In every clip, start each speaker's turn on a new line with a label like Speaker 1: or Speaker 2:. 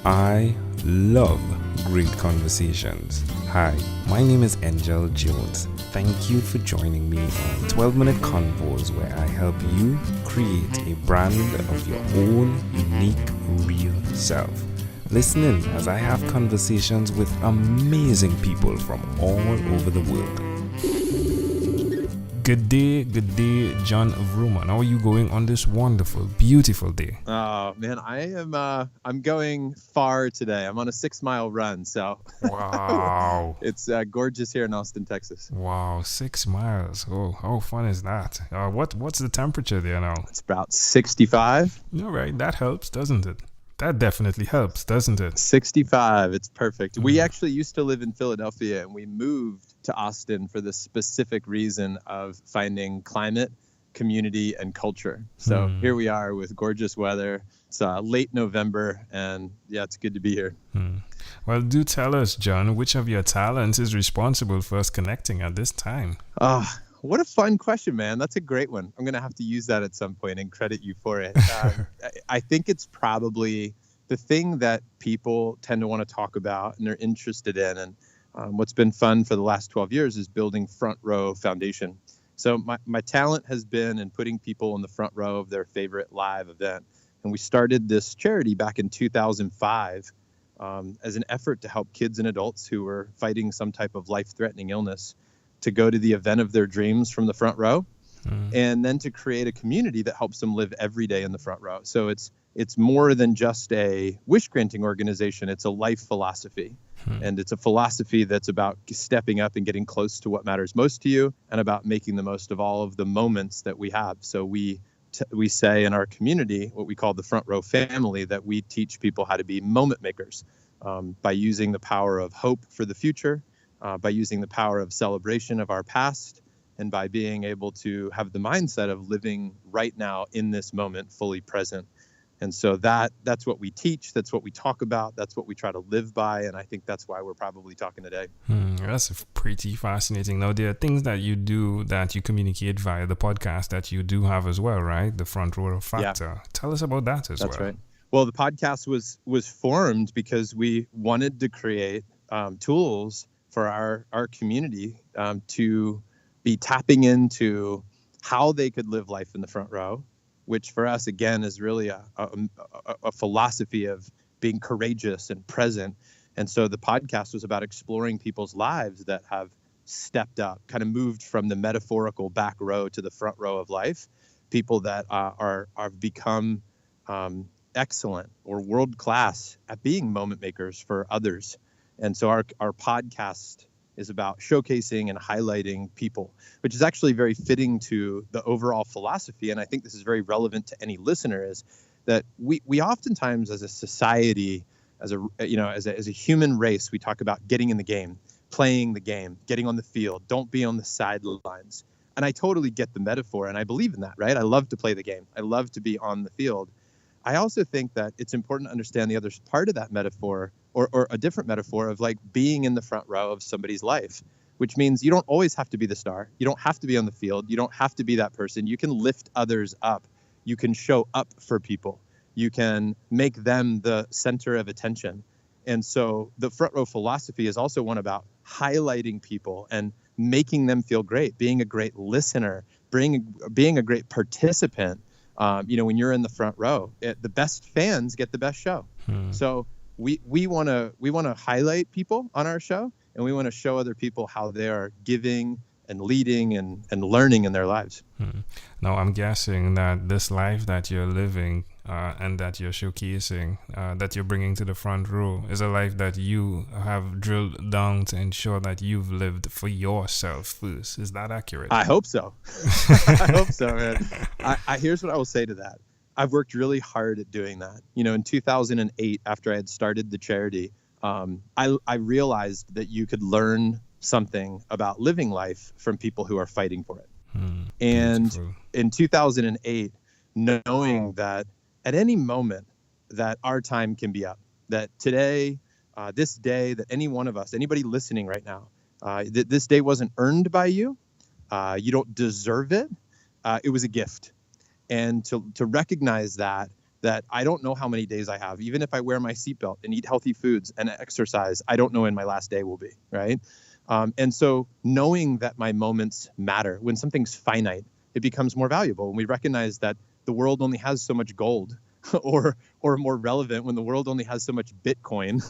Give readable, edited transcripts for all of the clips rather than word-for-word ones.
Speaker 1: I love great conversations. Hi, my name is Angel Jones. Thank you for joining me on 12-minute convos where I help you create a brand of your own unique, real self. Listen in as I have conversations with amazing people from all over the world. Good day, Jon Vroman. How are you going on this wonderful, beautiful day?
Speaker 2: Oh man, I'm going far today. I'm on a 6-mile run, so
Speaker 1: Wow.
Speaker 2: it's gorgeous here in Austin, Texas.
Speaker 1: Wow, 6 miles. Oh, how fun is that? What's the temperature there now?
Speaker 2: It's about 65.
Speaker 1: All right, that helps, doesn't it? That definitely helps, doesn't it?
Speaker 2: 65. It's perfect. We actually used to live in Philadelphia, and we moved to Austin for the specific reason of finding climate, community, and culture. So here we are with gorgeous weather. It's late November, and yeah, it's good to be here.
Speaker 1: Well, do tell us, Jon, which of your talents is responsible for us connecting at this time?
Speaker 2: What a fun question, man. That's a great one. I'm going to have to use that at some point and credit you for it. I think it's probably the thing that people tend to want to talk about and they're interested in. And what's been fun for the last 12 years is building front row foundation. So my talent has been in putting people in the front row of their favorite live event. And we started this charity back in 2005 as an effort to help kids and adults who were fighting some type of life-threatening illness to go to the event of their dreams from the front row, and then to create a community that helps them live every day in the front row. So it's more than just a wish-granting organization. It's a life philosophy. And it's a philosophy that's about stepping up and getting close to what matters most to you and about making the most of all of the moments that we have. So we say in our community, what we call the front row family, that we teach people how to be moment makers by using the power of hope for the future, by using the power of celebration of our past, and by being able to have the mindset of living right now in this moment, fully present. And so that's what we teach, that's what we talk about, that's what we try to live by, and I think that's why we're probably talking today.
Speaker 1: That's pretty fascinating. Now, there are things that you do that you communicate via the podcast that you do have as well, right? The front row factor. Yeah. Tell us about that as well.
Speaker 2: That's right. Well, the podcast was formed because we wanted to create tools for our community to be tapping into how they could live life in the front row, which for us, again, is really a philosophy of being courageous and present. And so the podcast was about exploring people's lives that have stepped up, kind of moved from the metaphorical back row to the front row of life, people that are become excellent or world-class at being moment makers for others. And so our podcast is about showcasing and highlighting people, which is actually very fitting to the overall philosophy. And I think this is very relevant to any listener, is that we oftentimes as a society, as a human race, we talk about getting in the game, playing the game, getting on the field, don't be on the sidelines. And I totally get the metaphor, and I believe in that, right? I love to play the game. I love to be on the field. I also think that it's important to understand the other part of that metaphor, or a different metaphor of like being in the front row of somebody's life, which means you don't always have to be the star. You don't have to be on the field. You don't have to be that person. You can lift others up. You can show up for people. You can make them the center of attention. And so the front row philosophy is also one about highlighting people and making them feel great, being a great listener, being a great participant. When you're in the front row, the best fans get the best show. So we want to highlight people on our show, and we want to show other people how they are giving and leading and learning in their lives.
Speaker 1: Now, I'm guessing that this life that you're living and that you're showcasing, that you're bringing to the front row, is a life that you have drilled down to ensure that you've lived for yourself first. Is that accurate?
Speaker 2: I hope so. I hope so, man. Here's what I will say to that. I've worked really hard at doing that. In 2008, after I had started the charity, I realized that you could learn something about living life from people who are fighting for it. And beautiful. In 2008, knowing that at any moment that our time can be up, that today, this day, that any one of us, anybody listening right now, that this day wasn't earned by you, you don't deserve it, it was a gift. And to recognize that that I don't know how many days I have. Even if I wear my seatbelt and eat healthy foods and exercise, I don't know when my last day will be, right? And so knowing that my moments matter, when something's finite, it becomes more valuable. And we recognize that the world only has so much gold, or more relevant, when the world only has so much Bitcoin.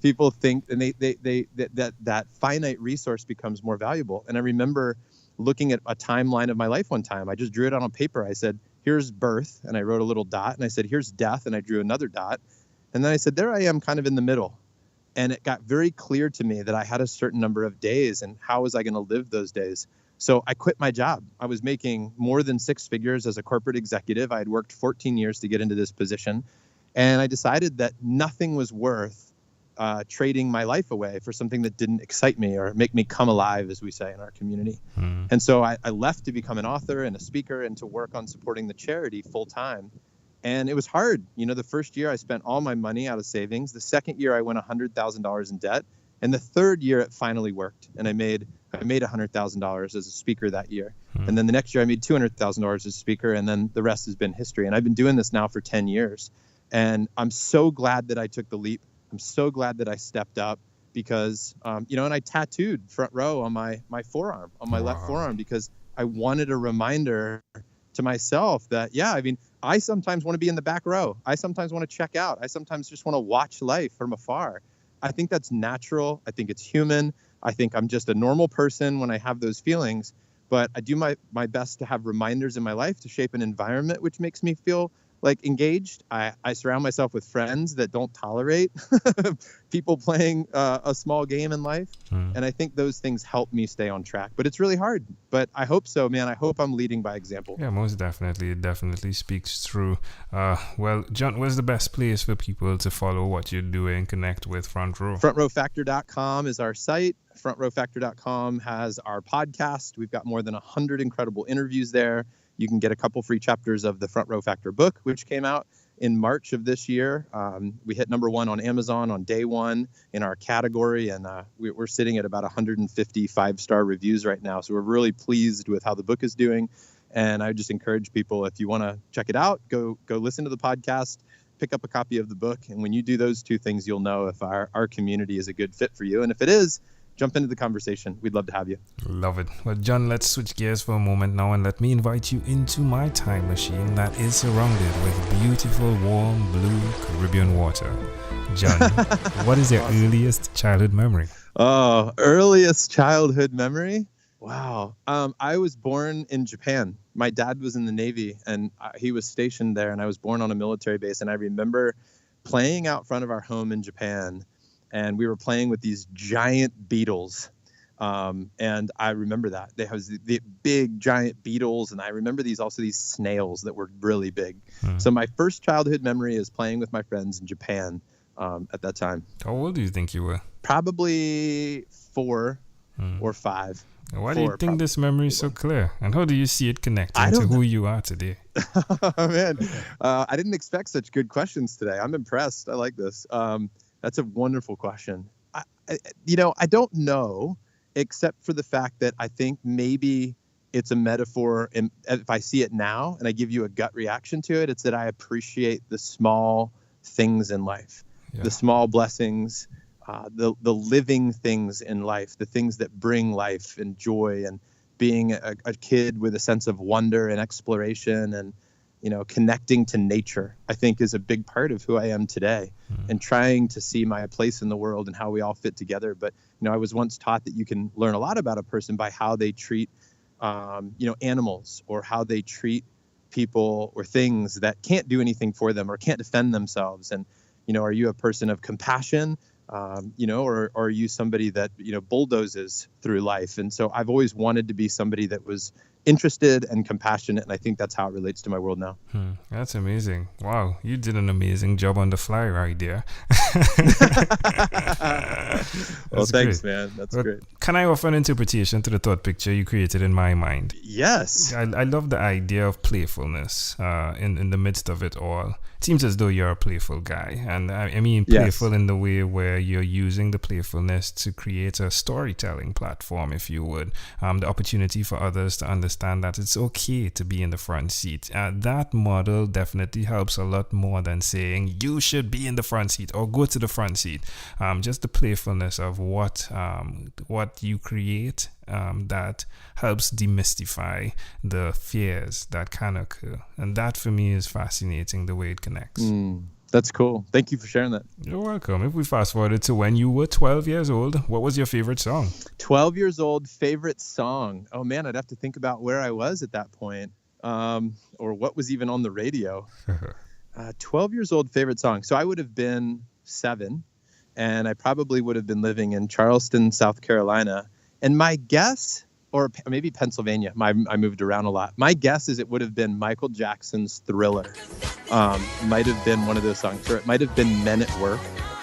Speaker 2: people think, and that finite resource becomes more valuable. And I remember looking at a timeline of my life one time. I just drew it on paper. I said, here's birth, and I wrote a little dot, and I said, here's death, and I drew another dot. And then I said, there I am, kind of in the middle. And it got very clear to me that I had a certain number of days, and how was I going to live those days? So I quit my job. I was making more than six figures as a corporate executive. I had worked 14 years to get into this position. And I decided that nothing was worth trading my life away for something that didn't excite me or make me come alive, as we say in our community. And so I left to become an author and a speaker and to work on supporting the charity full time. And it was hard. The first year I spent all my money out of savings. The second year I went $100,000 in debt. And the third year it finally worked. And I made $100,000 as a speaker that year. And then the next year I made $200,000 as a speaker. And then the rest has been history. And I've been doing this now for 10 years. And I'm so glad that I took the leap. I'm so glad that I stepped up, because, and I tattooed front row on my forearm, on my left forearm, because I wanted a reminder to myself that, I sometimes want to be in the back row. I sometimes want to check out. I sometimes just want to watch life from afar. I think that's natural. I think it's human. I think I'm just a normal person when I have those feelings, but I do my best to have reminders in my life to shape an environment which makes me feel like engaged. I surround myself with friends that don't tolerate people playing a small game in life. And I think those things help me stay on track, but it's really hard. But I hope so, man. I hope I'm leading by example.
Speaker 1: Yeah, most definitely. It definitely speaks through. Well, Jon, where's the best place for people to follow what you're doing, connect with Front Row?
Speaker 2: FrontRowFactor.com is our site. FrontRowFactor.com has our podcast. We've got more than 100 incredible interviews there. You can get a couple free chapters of the Front Row Factor book, which came out in March of this year. We hit number one on Amazon on day one in our category, and we're sitting at about 150 five-star reviews right now. So we're really pleased with how the book is doing. And I would just encourage people, if you want to check it out, go listen to the podcast, pick up a copy of the book. And when you do those two things, you'll know if our community is a good fit for you. And if it is, jump into the conversation. We'd love to have you.
Speaker 1: Love it. Well, Jon, let's switch gears for a moment now, and let me invite you into my time machine that is surrounded with beautiful, warm, blue Caribbean water. Jon, what is your earliest childhood memory?
Speaker 2: Oh, earliest childhood memory? Wow. I was born in Japan. My dad was in the Navy, and he was stationed there, and I was born on a military base. And I remember playing out front of our home in Japan, and we were playing with these giant beetles. And I remember that. They have the big giant beetles, and I remember these snails that were really big. So my first childhood memory is playing with my friends in Japan at that time.
Speaker 1: How old do you think you were?
Speaker 2: Probably 4 or 5.
Speaker 1: Why do you think this memory is so clear? And how do you see it connecting to who you are today?
Speaker 2: Man, I didn't expect such good questions today. I'm impressed. I like this. That's a wonderful question. I don't know, except for the fact that I think maybe it's a metaphor. And if I see it now and I give you a gut reaction to it, it's that I appreciate the small things in life, the small blessings, the living things in life, the things that bring life and joy, and being a kid with a sense of wonder and exploration and connecting to nature, I think, is a big part of who I am today, and trying to see my place in the world and how we all fit together. But, I was once taught that you can learn a lot about a person by how they treat, animals, or how they treat people or things that can't do anything for them or can't defend themselves. And, are you a person of compassion, or are you somebody that, bulldozes through life? And so I've always wanted to be somebody that was interested and compassionate, and I think that's how it relates to my world now.
Speaker 1: That's amazing. Wow, you did an amazing job on the fly right there.
Speaker 2: Well, thanks, man. That's great.
Speaker 1: Can I offer an interpretation to the thought picture you created in my mind?
Speaker 2: Yes.
Speaker 1: I love the idea of playfulness in the midst of it all. It seems as though you're a playful guy. And I mean
Speaker 2: Yes.
Speaker 1: playful in the way where you're using the playfulness to create a storytelling platform, if you would. The opportunity for others to understand that it's okay to be in the front seat. That model definitely helps a lot more than saying you should be in the front seat or go to the front seat. Just the playfulness of what you create that helps demystify the fears that can occur. And that for me is fascinating, the way it connects.
Speaker 2: That's cool. Thank you for sharing that.
Speaker 1: You're welcome. If we fast forward to when you were 12 years old, what was your favorite song?
Speaker 2: 12 years old, favorite song. Oh man, I'd have to think about where I was at that point, or what was even on the radio. 12 years old, favorite song. So I would have been 7, and I probably would have been living in Charleston, South Carolina. And my guess, or maybe Pennsylvania, I moved around a lot. My guess is it would have been Michael Jackson's Thriller. Might have been one of those songs, or it might have been Men at Work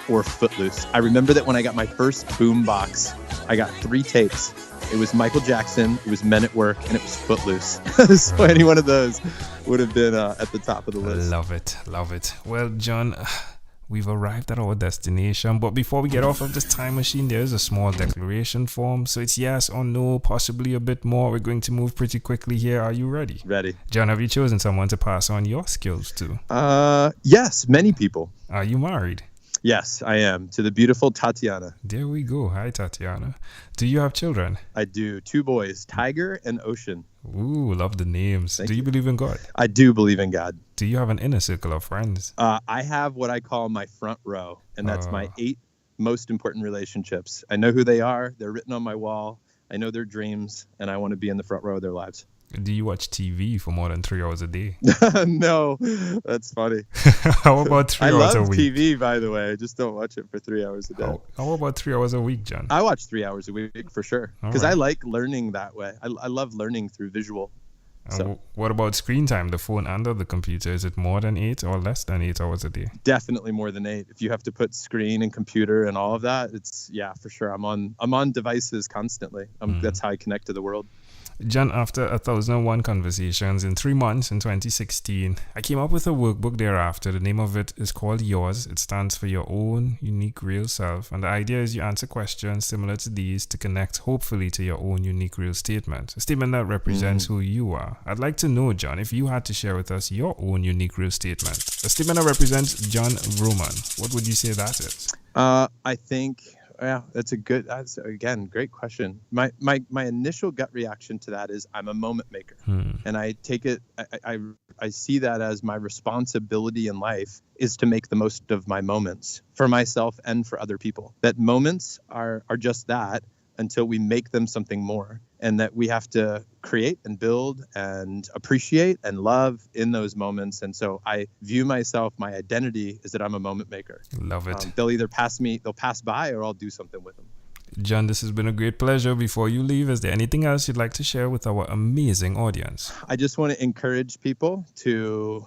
Speaker 2: or Footloose. I remember that when I got my first boombox, I got 3 tapes. It was Michael Jackson, it was Men at Work, and it was Footloose. So any one of those would have been at the top of the list.
Speaker 1: Love it. Well, Jon, we've arrived at our destination, but before we get off of this time machine, there's a small declaration form. So it's yes or no, possibly a bit more. We're going to move pretty quickly here. Are you ready?
Speaker 2: Ready.
Speaker 1: Jon, have you chosen someone to pass on your skills to?
Speaker 2: Yes, many people.
Speaker 1: Are you married?
Speaker 2: Yes, I am. To the beautiful Tatiana.
Speaker 1: There we go. Hi, Tatiana. Do you have children?
Speaker 2: I do. 2 boys, Tiger and Ocean.
Speaker 1: Ooh, love the names.
Speaker 2: Thank
Speaker 1: Do you
Speaker 2: you.
Speaker 1: believe in God?
Speaker 2: I do believe in God.
Speaker 1: Do you have an inner circle of friends?
Speaker 2: I have what I call my front row, and that's my 8 most important relationships. I know who they are. They're written on my wall. I know their dreams, and I want to be in the front row of their lives.
Speaker 1: Do you watch TV for more than 3 hours a day?
Speaker 2: No, that's funny.
Speaker 1: How about 3
Speaker 2: I
Speaker 1: hours a
Speaker 2: love
Speaker 1: week?
Speaker 2: TV, by the way. I just don't watch it for 3 hours a day.
Speaker 1: How about 3 hours a week, Jon?
Speaker 2: I watch 3 hours a week for sure,
Speaker 1: All
Speaker 2: because
Speaker 1: right.
Speaker 2: I like learning that way. I love learning through visual. So
Speaker 1: What about screen time, the phone and the computer? Is it more than 8 or less than 8 hours a day?
Speaker 2: definitely more than 8. If you have to put screen and computer and all of that, it's for sure. I'm on devices constantly. That's how I connect to the world.
Speaker 1: Jon, after 1,001 conversations in 3 months in 2016, I came up with a workbook thereafter. The name of it is called Yours. It stands for Your Own Unique Real Self. And the idea is you answer questions similar to these to connect, hopefully, to your own unique real statement. A statement that represents who you are. I'd like to know, Jon, if you had to share with us your own unique real statement. A statement that represents Jon Vroman. What would you say that is?
Speaker 2: I think... Yeah, that's again, great question. My initial gut reaction to that is I'm a moment maker. And I take it, I see that as my responsibility in life is to make the most of my moments for myself and for other people. That moments are just that until we make them something more, and that we have to create and build and appreciate and love in those moments. And so I view myself, my identity is that I'm a moment maker.
Speaker 1: Love it.
Speaker 2: They'll either pass by, or I'll do something with them.
Speaker 1: Jon, this has been a great pleasure. Before you leave, is there anything else you'd like to share with our amazing audience?
Speaker 2: I just want to encourage people to,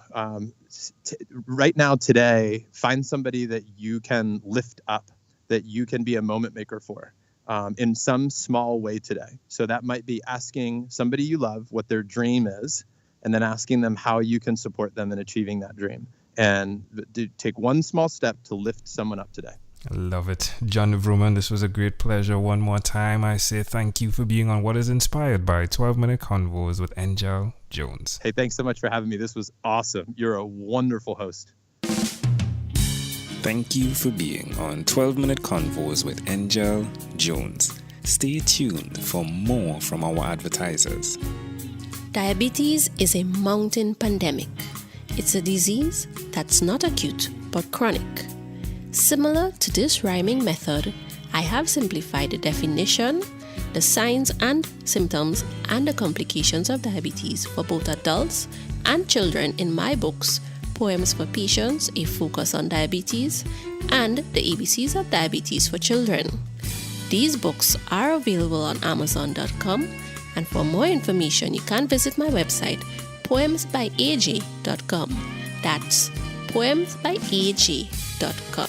Speaker 2: right now, today, find somebody that you can lift up, that you can be a moment maker for. In some small way today. So that might be asking somebody you love what their dream is, and then asking them how you can support them in achieving that dream. And take one small step to lift someone up today.
Speaker 1: I love it. Jon Vroman, this was a great pleasure. One more time, I say thank you for being on what is inspired by 12-Minute Convos with Angel Jones.
Speaker 2: Hey, thanks so much for having me. This was awesome. You're a wonderful host.
Speaker 1: Thank you for being on 12-Minute Convos with Angel Jones. Stay tuned for more from our advertisers.
Speaker 3: Diabetes is a mountain pandemic. It's a disease that's not acute but chronic. Similar to this rhyming method, I have simplified the definition, the signs and symptoms, and the complications of diabetes for both adults and children in my books, Poems for Patients, A Focus on Diabetes, and The ABCs of Diabetes for Children. These books are available on Amazon.com, and for more information, you can visit my website, poemsbyaj.com. That's poemsbyaj.com.